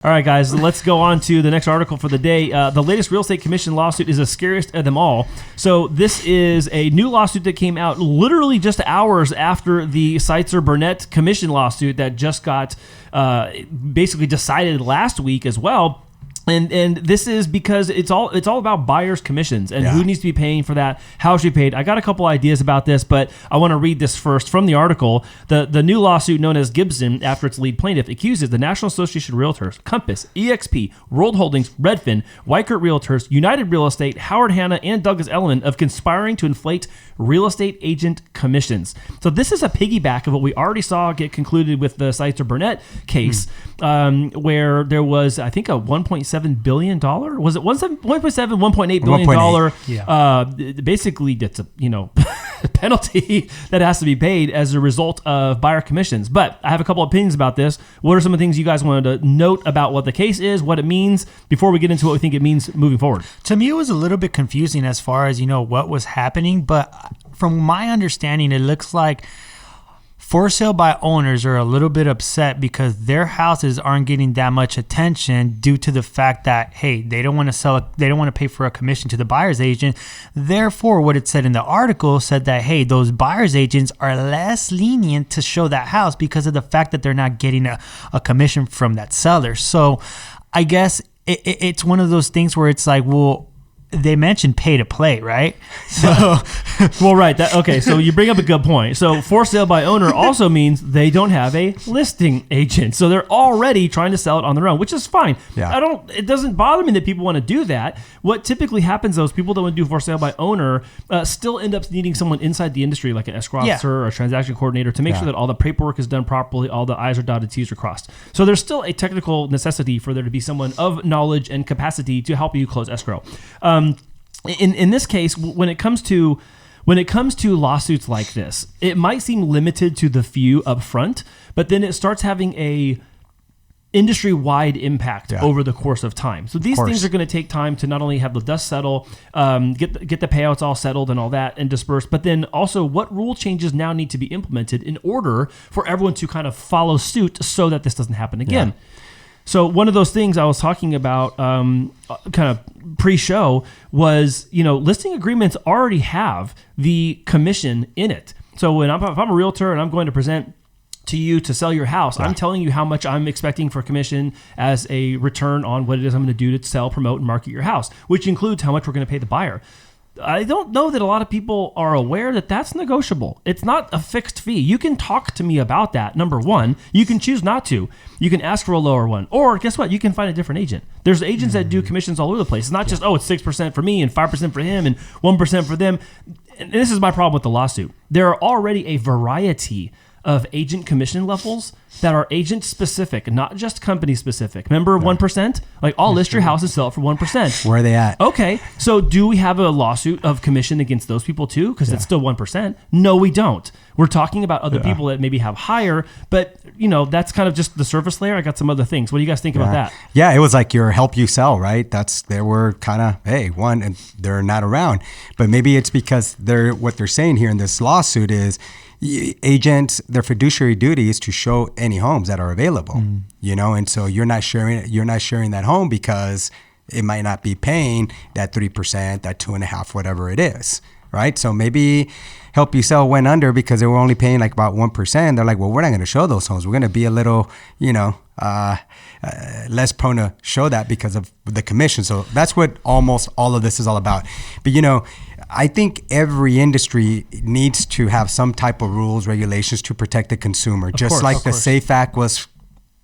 All right, guys, let's go on to the next article for the day. The latest real estate commission lawsuit is the scariest of them all. So this is a new lawsuit that came out literally just hours after the Seitzer-Burnett commission lawsuit that just got basically decided last week as well. And this is because it's all about buyers' commissions and who needs to be paying for that, how it should be paid. I got a couple ideas about this, but I want to read this first from the article. The new lawsuit known as Gibson, after its lead plaintiff, accuses the National Association of Realtors, Compass, EXP, World Holdings, Redfin, Weichert Realtors, United Real Estate, Howard Hanna, and Douglas Elliman of conspiring to inflate real estate agent commissions. So this is a piggyback of what we already saw get concluded with the Seitzer-Burnett case, where there was, I think, a $1.7 billion. Was it 1.8 billion dollar? Basically, it's a penalty that has to be paid as a result of buyer commissions. But I have a couple opinions about this. What are some of the things you guys wanted to note about what the case is, what it means, before we get into what we think it means moving forward? To me, it was a little bit confusing as far as what was happening, but from my understanding, it looks like for sale by owners are a little bit upset because their houses aren't getting that much attention due to the fact that, hey, they don't want to sell, they don't want to pay for a commission to the buyer's agent. Therefore, what it said in the article said that, hey, those buyer's agents are less lenient to show that house because of the fact that they're not getting a commission from that seller. So I guess it's one of those things where it's like, well, they mentioned pay to play, right? So, well, right. Okay, so you bring up a good point. So for sale by owner also means they don't have a listing agent. So they're already trying to sell it on their own, which is fine. Yeah. It doesn't bother me that people want to do that. What typically happens, though, is people that want to do for sale by owner still end up needing someone inside the industry, like an escrow officer or a transaction coordinator, to make sure that all the paperwork is done properly, all the I's are dotted, T's are crossed. So there's still a technical necessity for there to be someone of knowledge and capacity to help you close escrow. In this case, when it comes to lawsuits like this, it might seem limited to the few up front, but then it starts having a industry-wide impact over the course of time. So these things are going to take time to not only have the dust settle, get the payouts all settled and all that and dispersed, but then also what rule changes now need to be implemented in order for everyone to kind of follow suit so that this doesn't happen again. Yeah. So one of those things I was talking about kind of pre-show was, listing agreements already have the commission in it. So if I'm a realtor and I'm going to present to you to sell your house, I'm telling you how much I'm expecting for commission as a return on what it is I'm going to do to sell, promote, and market your house, which includes how much we're going to pay the buyer. I don't know that a lot of people are aware that that's negotiable. It's not a fixed fee. You can talk to me about that, number one. You can choose not to. You can ask for a lower one. Or guess what? You can find a different agent. There's agents that do commissions all over the place. It's not just, it's 6% for me and 5% for him and 1% for them. And this is my problem with the lawsuit. There are already a variety of agent commission levels that are agent specific, not just company specific. Remember 1%? Like, I'll list your house and sell it for 1%. Where are they at? Okay, so do we have a lawsuit of commission against those people too? Because it's still 1%. No, we don't. We're talking about other people that maybe have higher, but that's kind of just the surface layer. I got some other things. What do you guys think about that? Yeah, it was like your help you sell, right? They were kind of, and they're not around. But maybe it's because what they're saying here in this lawsuit is, agents, their fiduciary duty is to show any homes that are available, and so you're not sharing that home because it might not be paying that 3%, that 2.5%, whatever it is, right? So maybe Help You Sell went under because they were only paying like about 1%. They're like, well, we're not going to show those homes. We're going to be a little, less prone to show that because of the commission. So that's what almost all of this is all about. But I think every industry needs to have some type of rules, regulations to protect the consumer, just like the SAFE Act was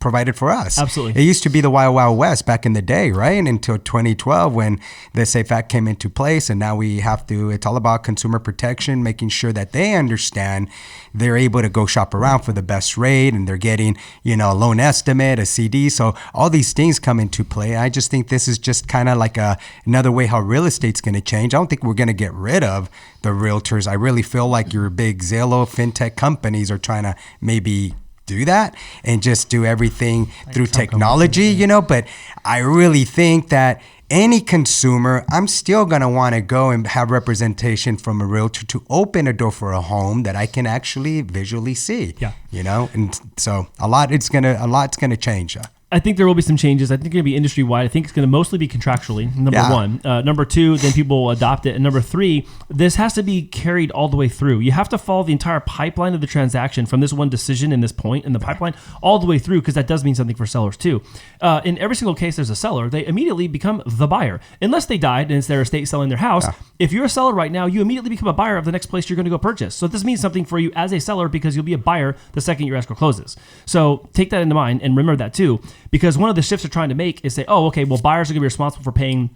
provided for us. Absolutely. It used to be the Wild Wild West back in the day, right? And until 2012 when the SAFE Act came into place, and now it's all about consumer protection, making sure that they understand they're able to go shop around for the best rate and they're getting, a loan estimate, a CD. So all these things come into play. I just think this is just kind of like another way how real estate's going to change. I don't think we're going to get rid of the realtors. I really feel like your big Zillow fintech companies are trying to maybe do that and just do everything like through technology, but I really think that any consumer, I'm still going to want to go and have representation from a realtor to open a door for a home that I can actually visually see. And so a lot's going to change. I think there will be some changes. I think it's going to be industry wide. I think it's going to mostly be contractually, number one. Number two, then people will adopt it. And number three, this has to be carried all the way through. You have to follow the entire pipeline of the transaction from this one decision in this point in the pipeline all the way through, because that does mean something for sellers too. In every single case there's a seller, they immediately become the buyer. Unless they died and it's their estate selling their house. If you're a seller right now, you immediately become a buyer of the next place you're going to go purchase. So this means something for you as a seller, because you'll be a buyer the second your escrow closes. So take that into mind and remember that too. Because one of the shifts they're trying to make is say, oh, okay, well, buyers are going to be responsible for paying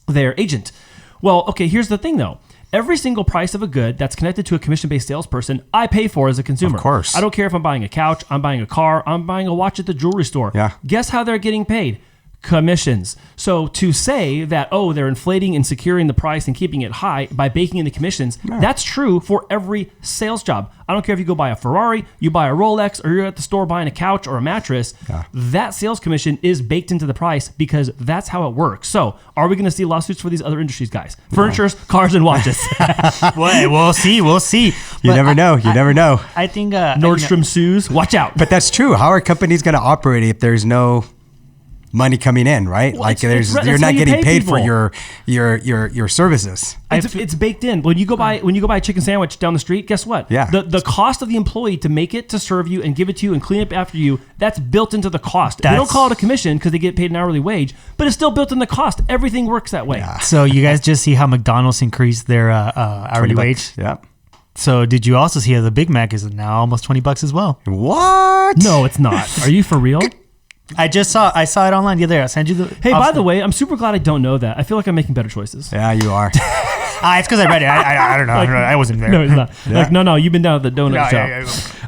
their agent. Well, okay, here's the thing though. Every single price of a good that's connected to a commission-based salesperson, I pay for as a consumer. Of course. I don't care if I'm buying a couch, I'm buying a car, I'm buying a watch at the jewelry store. Yeah. Guess how they're getting paid? Commissions. So to say that, oh, they're inflating and securing the price and keeping it high by baking in the commissions, that's true for every sales job. I don't care if you go buy a Ferrari, you buy a Rolex, or you're at the store buying a couch or a mattress, that sales commission is baked into the price because that's how it works. So are we going to see lawsuits for these other industries, guys? Furnitures, cars, and watches. Well, we'll see. You never know. You never know. I think Nordstrom sues. Watch out. But that's true. How are companies going to operate if there's no money coming in, right? Well, like you're not getting paid people for your services. It's baked in. When you go buy a chicken sandwich down the street, guess what? Yeah. The cost of the employee to make it, to serve you, and give it to you, and clean up after you, that's built into the cost. They don't call it a commission because they get paid an hourly wage, but it's still built in the cost. Everything works that way. Yeah. So you guys just see how McDonald's increased their hourly wage? Yeah. So did you also see how the Big Mac is now almost $20 as well? What? No, it's not. Are you for real? I saw it online the other day. I sent you the. Hey, by the way, I'm super glad I don't know that. I feel like I'm making better choices. Yeah, you are. It's because I read it. I don't know. I wasn't there. No, it's not. Yeah. Like, no, you've been down at the donut shop.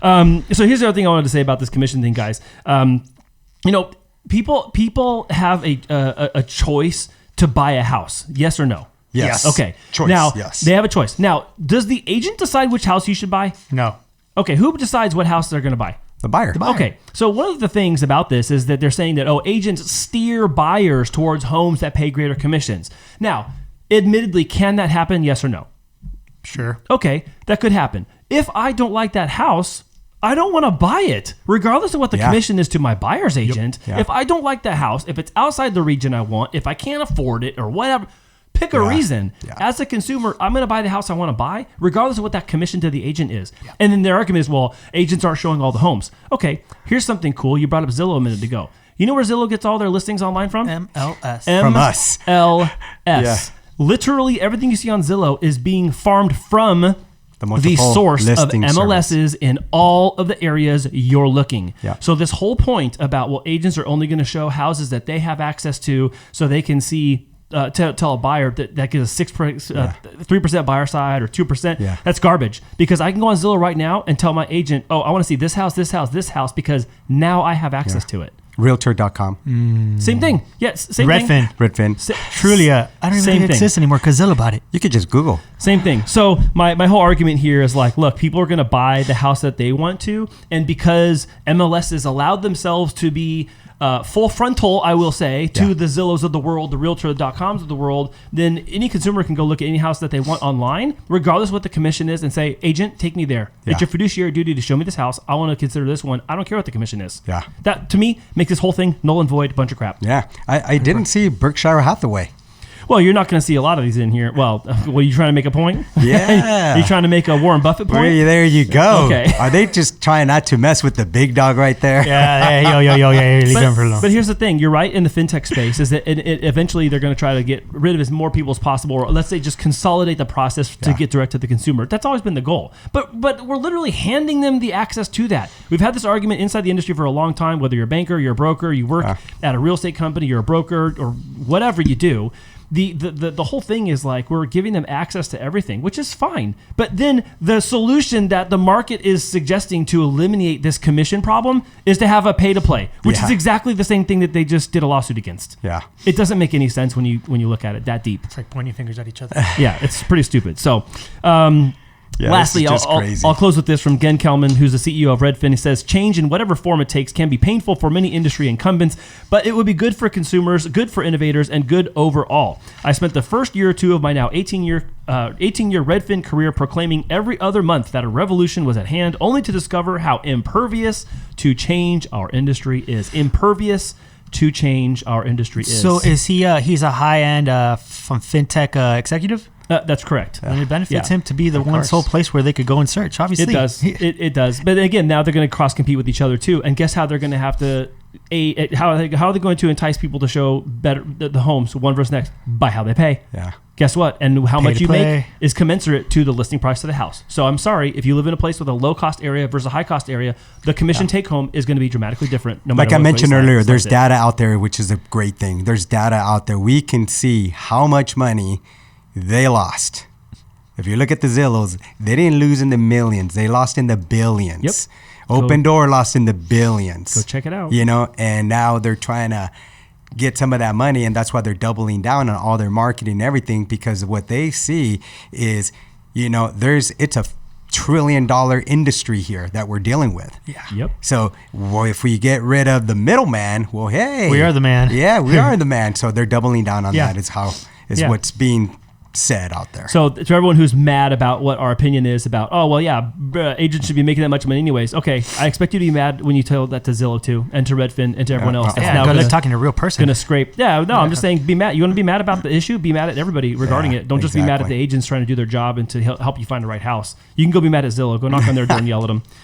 Yeah. So here's the other thing I wanted to say about this commission thing, guys. People have a choice to buy a house. Yes or no? Yes. Okay. Choice. Now, yes. They have a choice. Now, does the agent decide which house you should buy? No. Okay. Who decides what house they're going to buy? The buyer. Okay, so one of the things about this is that they're saying that, agents steer buyers towards homes that pay greater commissions. Now, admittedly, can that happen? Yes or no? Sure. Okay, that could happen. If I don't like that house, I don't want to buy it, regardless of what the commission is to my buyer's agent. Yeah. If I don't like the house, if it's outside the region I want, if I can't afford it or whatever, pick a reason. Yeah. As a consumer, I'm going to buy the house I want to buy, regardless of what that commission to the agent is. Yeah. And then their argument is, well, agents aren't showing all the homes. Okay, here's something cool. You brought up Zillow a minute ago. You know where Zillow gets all their listings online from? MLS. From us. MLS. Yeah. Literally everything you see on Zillow is being farmed from the source of MLSs in all of the areas you're looking. Yeah. So this whole point about, well, agents are only going to show houses that they have access to so they can see tell a buyer that gives a 3% buyer side or 2%. That's garbage, because I can go on Zillow right now and tell my agent, oh, I want to see this house, because now I have access to it. Realtor.com. Same thing. Yes. Same Redfin. thing. Redfin. Trulia. I don't even think it exists anymore because Zillow bought it. You could just Google. Same thing. So my whole argument here is like, look, people are going to buy the house that they want to, and because MLS has allowed themselves to be full frontal, I will say, to the Zillows of the world, the Realtor.coms of the world, then any consumer can go look at any house that they want online, regardless of what the commission is, and say, agent, take me there. Yeah. It's your fiduciary duty to show me this house. I want to consider this one. I don't care what the commission is. Yeah. That, to me, makes this whole thing null and void, bunch of crap. Yeah. I didn't see Berkshire Hathaway. Well, you're not going to see a lot of these in here. Well, were you trying to make a point? Yeah. Are you trying to make a Warren Buffett point? There you go. Okay. Are they just trying not to mess with the big dog right there? Yeah. But here's the thing. You're right in the fintech space is that eventually they're going to try to get rid of as more people as possible, or let's say just consolidate the process to get direct to the consumer. That's always been the goal. But we're literally handing them the access to that. We've had this argument inside the industry for a long time, whether you're a banker, you're a broker, you work at a real estate company, you're a broker, or whatever you do. The whole thing is like we're giving them access to everything, which is fine. But then the solution that the market is suggesting to eliminate this commission problem is to have a pay to play, which is exactly the same thing that they just did a lawsuit against. Yeah, it doesn't make any sense when you look at it that deep. It's like pointing fingers at each other. Yeah, it's pretty stupid. So. Lastly, I'll close with this from Gen Kelman, who's the CEO of Redfin. He says, change in whatever form it takes can be painful for many industry incumbents, but it would be good for consumers, good for innovators, and good overall. I spent the first year or two of my now 18-year Redfin career proclaiming every other month that a revolution was at hand, only to discover how impervious to change our industry is. Impervious to change our industry is. So is he? He's a high-end from fintech executive. That's correct. And it benefits him to be the one sole place where they could go and search. Obviously, it does. It does. But again, now they're going to cross compete with each other too. And guess how they're going to have to? How are they going to entice people to show better the homes one versus next by how they pay? Yeah. Guess what? And how much you play. make is commensurate to the listing price of the house. So I'm sorry, if you live in a place with a low cost area versus a high cost area, the commission take home is going to be dramatically different. No matter like I mentioned earlier, there's like data out there, which is a great thing. There's data out there. We can see how much money they lost. If you look at the Zillows, they didn't lose in the millions. They lost in the billions. Yep. Open Door lost in the billions. Go check it out. You know, and now they're trying to get some of that money, and that's why they're doubling down on all their marketing and everything, because what they see is, you know, it's a $1 trillion industry here that we're dealing with. Yeah. Yep. So if we get rid of the middleman, well, hey, We are the man. Yeah, we are the man. So they're doubling down on Yeah. that. Is Yeah. what's being said out there. So to everyone who's mad about what our opinion is about, oh, well, yeah, agents should be making that much money anyways. Okay, I expect you to be mad when you tell that to Zillow too, and to Redfin, and to everyone else. That's now go talking to a real person. Gonna scrape. Yeah, no, I'm just saying, be mad. You want to be mad about the issue? Be mad at everybody regarding it. Don't just be mad at the agents trying to do their job and to help you find the right house. You can go be mad at Zillow. Go knock on their door and yell at them.